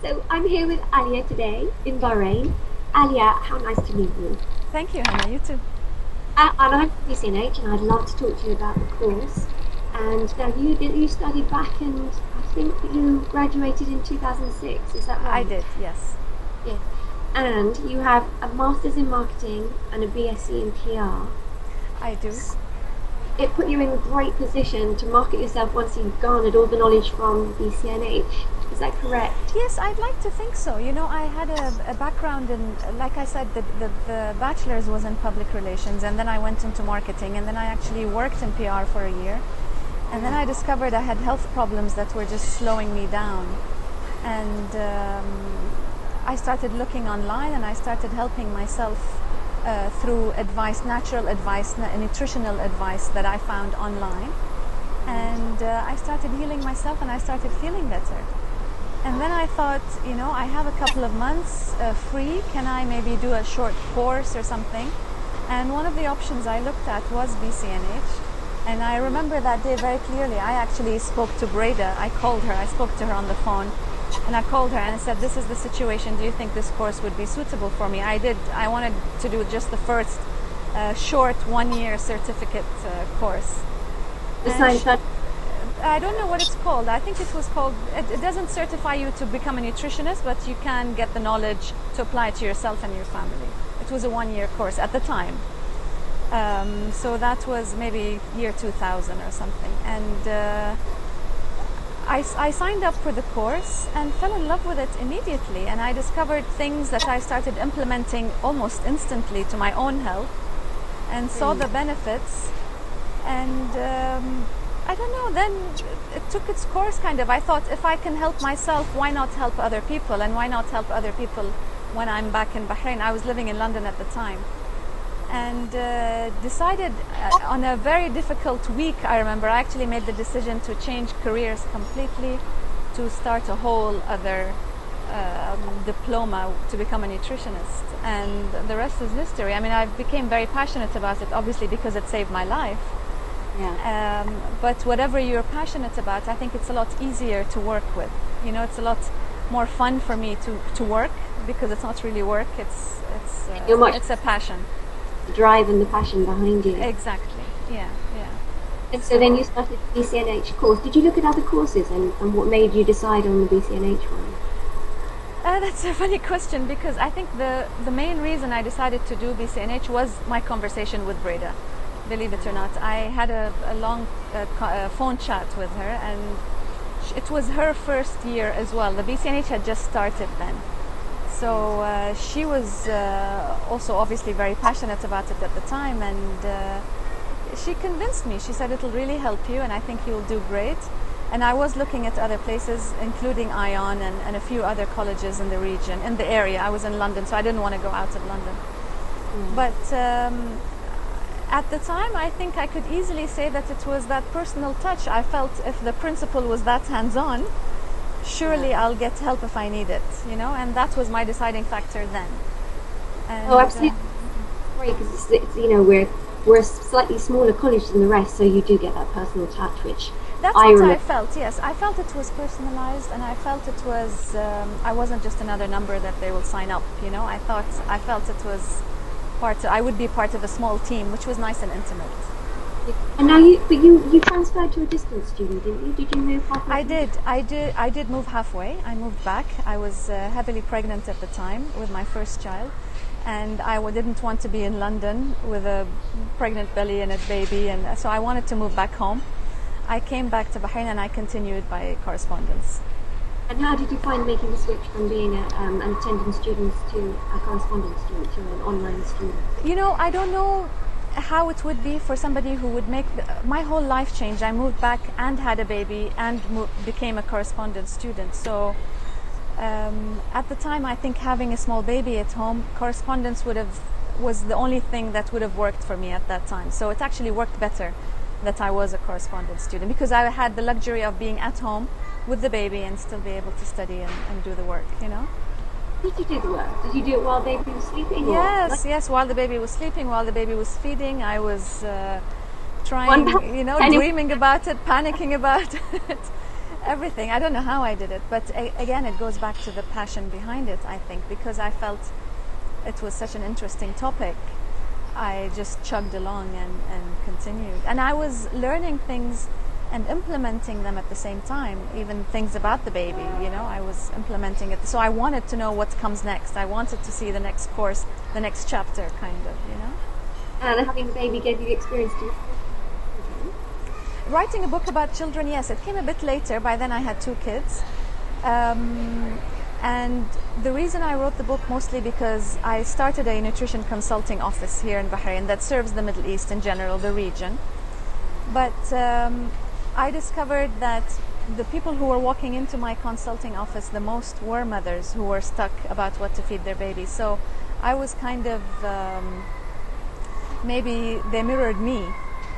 So I'm here with Alia today in Bahrain. Alia, how nice to meet you. Thank you, Hannah. You too. And I'm from BCNH, and I'd love to talk to you about the course. And now you studied back, and I think that you graduated in 2006. Is that I right? did, yes. Yes. And you have a master's in marketing and a BSc in PR. I do. It put you in a great position to market yourself once you've garnered all the knowledge from BCNH. Is that correct? Yes, I'd like to think so. You know, I had a background in, like I said, the bachelor's was in public relations, and then I went into marketing, and then I actually worked in PR for a year. And then I discovered I had health problems that were just slowing me down. And I started looking online and I started helping myself through advice, natural advice, nutritional advice that I found online. And I started healing myself and I started feeling better. And then I thought, you know, I have a couple of months free. Can I maybe do a short course or something? And one of the options I looked at was BCNH. And I remember that day very clearly. I actually spoke to Breda. I called her. I spoke to her on the phone. And I called her and I said, this is the situation. Do you think this course would be suitable for me? I wanted to do just the first short 1 year certificate course. The And science that I don't know what it's called. I think it was called, it doesn't certify you to become a nutritionist, but you can get the knowledge to apply to yourself and your family. It was a 1 year course at the time. So that was maybe year 2000 or something. And I signed up for the course and fell in love with it immediately. And I discovered things that I started implementing almost instantly to my own health and saw the benefits. And I don't know, then it took its course kind of. I thought if I can help myself, why not help other people? And why not help other people when I'm back in Bahrain? I was living in London at the time. And decided on a very difficult week, I remember, I actually made the decision to change careers completely, to start a whole other diploma to become a nutritionist. And the rest is history. I mean, I became very passionate about it, obviously, because it saved my life. yeah. But whatever you're passionate about, I think it's a lot easier to work with. You know, it's a lot more fun for me to work because it's not really work. You're much It's a passion. the drive and the passion behind you. Exactly. Yeah. Yeah. And so then So you started the BCNH course. Did you look at other courses and what made you decide on the BCNH one? that's a funny question because I think the main reason I decided to do BCNH was my conversation with Breda. Believe it or not, I had a long phone chat with her, and it was her first year as well. The BCNH had just started then. So she was also obviously very passionate about it at the time, and she convinced me. She said it'll really help you and I think you'll do great. And I was looking at other places, including ION and a few other colleges in the region, in the area. I was in London, so I didn't want to go out of London. But at the time, I think I could easily say that it was that personal touch. I felt if the principal was that hands-on, surely I'll get help if I need it, you know, and that was my deciding factor then. Oh, And absolutely. Great, because we're a slightly smaller college than the rest, so you do get that personal touch, which that's I what I remember. felt, yes. I felt it was personalized and I felt it was, I wasn't just another number that they will sign up, you know. I felt it was I would be part of a small team, which was nice and intimate. And now you transferred to a distance student, didn't you? Did you move halfway? I did move halfway. I moved back. I was heavily pregnant at the time with my first child, and didn't want to be in London with a pregnant belly and a baby, and so I wanted to move back home. I came back to Bahrain and I continued by correspondence. And how did you find making the switch from being an attending student to a correspondence student to an online student? You know, I don't know how it would be for somebody who would make my whole life change. I moved back and had a baby and became a correspondence student. So at the time, I think having a small baby at home, correspondence was the only thing that would have worked for me at that time. So it actually worked better that I was a correspondence student because I had the luxury of being at home with the baby and still be able to study and do the work, you know. Did you do the work? Did you do it while baby was sleeping? Yes, yes. While the baby was sleeping, while the baby was feeding, I was One trying, you know, and dreaming about it, panicking about it. everything. I don't know how I did it, but again, it goes back to the passion behind it, I think, because I felt it was such an interesting topic. I just chugged along and continued. And I was learning things and implementing them at the same time, even things about the baby, you know, I was implementing it. So I wanted to know what comes next. I wanted to see the next course, the next chapter, kind of, you know. And having the baby gave you the experience to Writing a book about children, yes, it came a bit later. By then I had 2 kids. And the reason I wrote the book mostly because I started a nutrition consulting office here in Bahrain that serves the Middle East in general, the region. But I discovered that the people who were walking into my consulting office the most were mothers who were stuck about what to feed their babies. So I was kind of, maybe they mirrored me.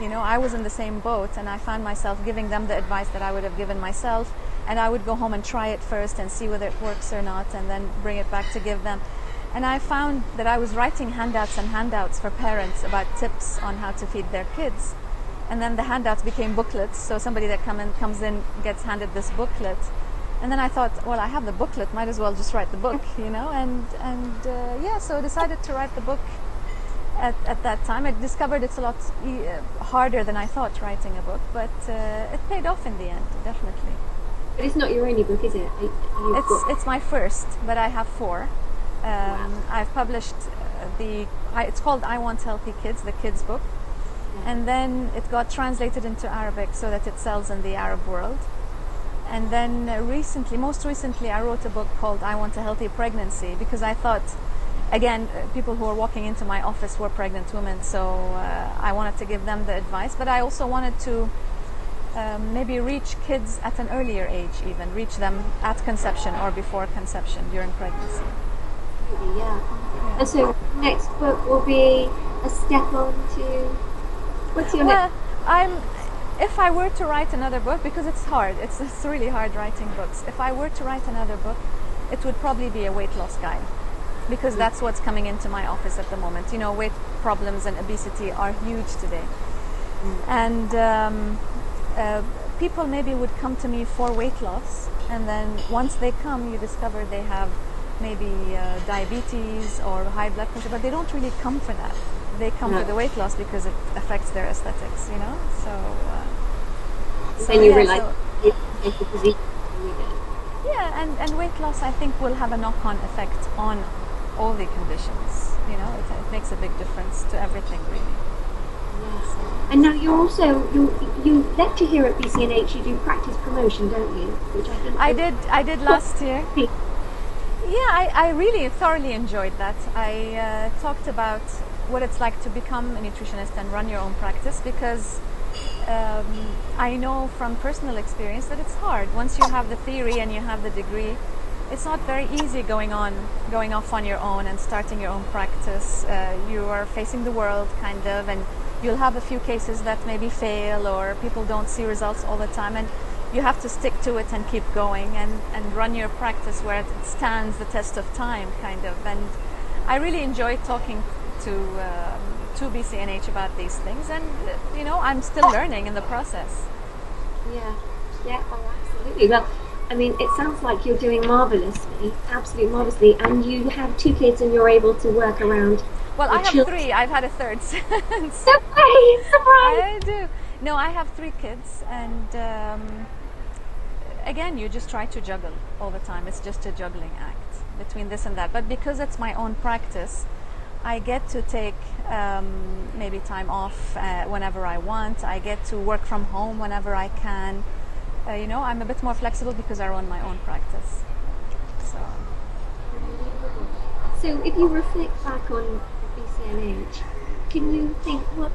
You know, I was in the same boat, and I found myself giving them the advice that I would have given myself, and I would go home and try it first and see whether it works or not, and then bring it back to give them. And I found that I was writing handouts for parents about tips on how to feed their kids. And then the handouts became booklets, so somebody that comes in gets handed this booklet. And then I thought, well, I have the booklet, might as well just write the book, you know, yeah, so I decided to write the book. At that time, I discovered it's a lot harder than I thought, writing a book, but it paid off in the end, definitely. But it's not your only book, is it? It's my first, but I have 4. Wow. I've published it's called I Want Healthy Kids, the kids book, and then it got translated into Arabic so that it sells in the Arab world. And then most recently, I wrote a book called I Want a Healthy Pregnancy, because I thought, again, people who were walking into my office were pregnant women, so I wanted to give them the advice, but I also wanted to maybe reach kids at an earlier age, even reach them at conception or before conception, during pregnancy. Yeah. And so next book will be a step on to, what's your next? If I were to write another book, because it's hard, it's really hard writing books. If I were to write another book, it would probably be a weight loss guide, because that's what's coming into my office at the moment. You know, weight problems and obesity are huge today. And people maybe would come to me for weight loss, and then once they come, you discover they have maybe diabetes or high blood pressure, but they don't really come for that. They come for the weight loss because it affects their aesthetics, you know. Then you realize and weight loss, I think, will have a knock-on effect on all the conditions. You know, it makes a big difference to everything, really. Yes. And now you're also you lecture here at BCNH. You do practice promotion, don't you? Which I think I did last year. Yeah, I really thoroughly enjoyed that. I talked about what it's like to become a nutritionist and run your own practice, because I know from personal experience that it's hard. Once you have the theory and you have the degree, it's not very easy going off on your own and starting your own practice. You are facing the world, kind of, and you'll have a few cases that maybe fail, or people don't see results all the time, and you have to stick to it and keep going and run your practice where it stands the test of time, kind of. And I really enjoyed talking to BCNH about these things, and you know, I'm still learning in the process. Yeah, oh, absolutely. Well, I mean, it sounds like you're doing marvelously, absolutely marvelously, and you have 2 kids and you're able to work around. Well, I have 3. I've had a third since. Surprise! I do. No, I have 3 kids, and again, you just try to juggle all the time. It's just a juggling act between this and that. But because it's my own practice, I get to take maybe time off whenever I want. I get to work from home whenever I can. You know, I'm a bit more flexible because I run my own practice. So if you reflect back on BCNH, can you think what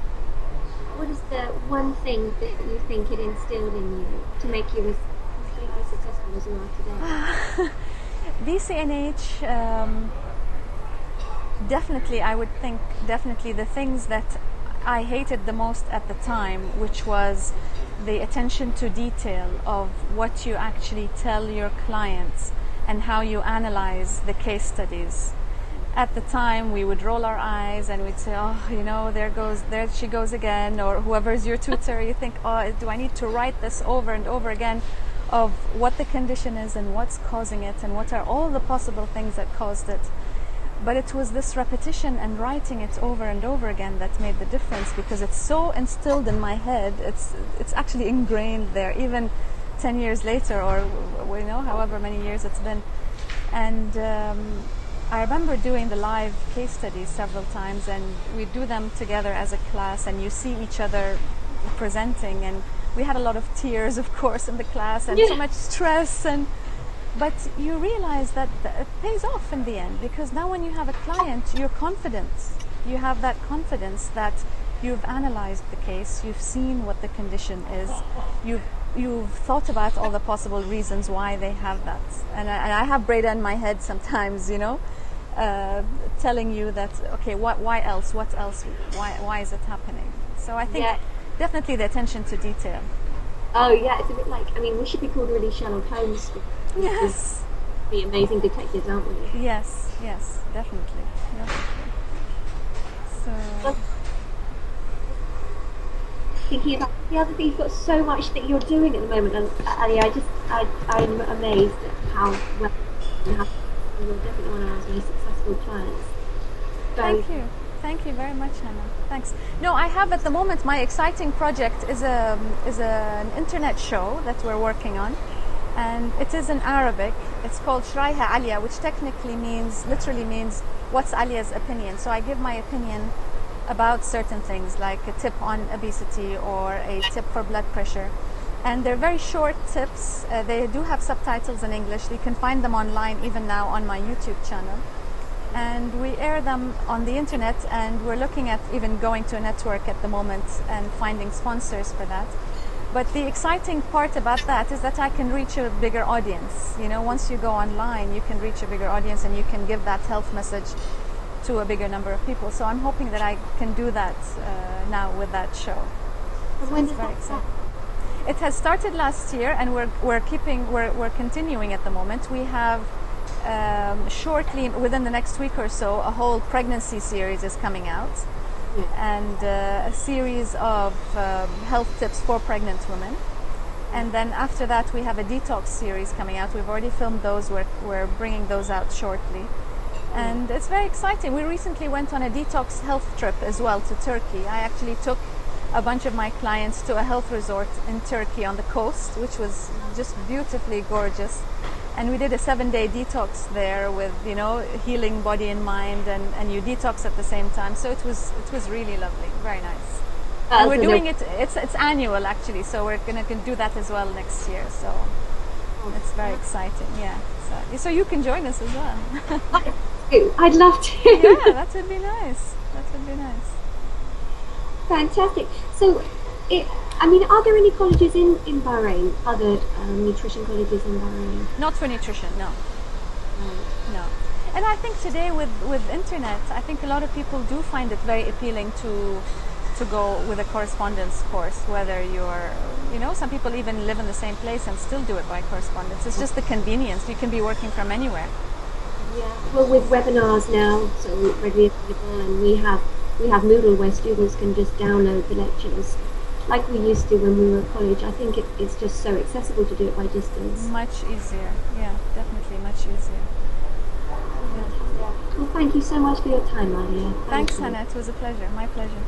is the one thing that you think it instilled in you to make you as completely successful as you are today? BCNH, definitely, I would think, definitely the things that I hated the most at the time, which was the attention to detail of what you actually tell your clients and how you analyze the case studies. At the time, we would roll our eyes and we'd say, oh, you know, there she goes again, or whoever's your tutor, you think, oh, do I need to write this over and over again? of what the condition is and what's causing it and what are all the possible things that caused it. But it was this repetition and writing it over and over again that made the difference, because it's so instilled in my head. It's actually ingrained there, even 10 years later, or however many years it's been. And I remember doing the live case studies several times, and we do them together as a class, and you see each other presenting, and we had a lot of tears, of course, in the class, and so much stress, but you realize that it pays off in the end, because now when you have a client, you're confident. You have that confidence that you've analyzed the case, you've seen what the condition is, you've thought about all the possible reasons why they have that. And I have Breda in my head sometimes, telling you that, okay, why else? What else? Why is it happening? So I think definitely the attention to detail. Oh yeah, it's a bit like, we should be called really Sherlock Holmes. Yes. Be amazing detectives, aren't we? Yes, definitely. So thinking about the other thing, you've got so much that you're doing at the moment, and Alia, I'm amazed at how well you're definitely one of our most successful clients. Thank you very much, Hannah. Thanks. No, I have at the moment, my exciting project is an internet show that we're working on, and it is in Arabic. It's called Shرايها Alia, which literally means what's Alia's opinion. So I give my opinion about certain things, like a tip on obesity or a tip for blood pressure. And they're very short tips. They do have subtitles in English. You can find them online even now on my YouTube channel. And we air them on the internet, and we're looking at even going to a network at the moment and finding sponsors for that. But the exciting part about that is that I can reach a bigger audience. Once you go online, you can reach a bigger audience, and you can give that health message to a bigger number of people. So I'm hoping that I can do that now with that show. So when does that start? It has started last year, and we're continuing at the moment. We have shortly, within the next week or so, a whole pregnancy series is coming out, and a series of health tips for pregnant women. And then after that, we have a detox series coming out. We've already filmed those. We're bringing those out shortly. And it's very exciting. We recently went on a detox health trip as well to Turkey. I actually took a bunch of my clients to a health resort in Turkey on the coast, which was just beautifully gorgeous. And we did a 7-day detox there with, healing body and mind, and you detox at the same time. So it was really lovely, very nice. And we're doing it's annual actually, so we're gonna do that as well next year. So it's very exciting, yeah. So you can join us as well. I'd love to. Yeah, that would be nice. Fantastic. So, are there any colleges in Bahrain, other nutrition colleges in Bahrain? Not for nutrition, no. No. And I think today with internet, I think a lot of people do find it very appealing to go with a correspondence course, whether you're, some people even live in the same place and still do it by correspondence. It's just the convenience. You can be working from anywhere. Yeah, well, with webinars now, so readily available, and we have Moodle where students can just download the lectures like we used to when we were at college. I think it's just so accessible to do it by distance. Much easier, yeah, definitely much easier. Yeah. Well, thank you so much for your time, Alia. Thanks, Hannah. It was a pleasure. My pleasure.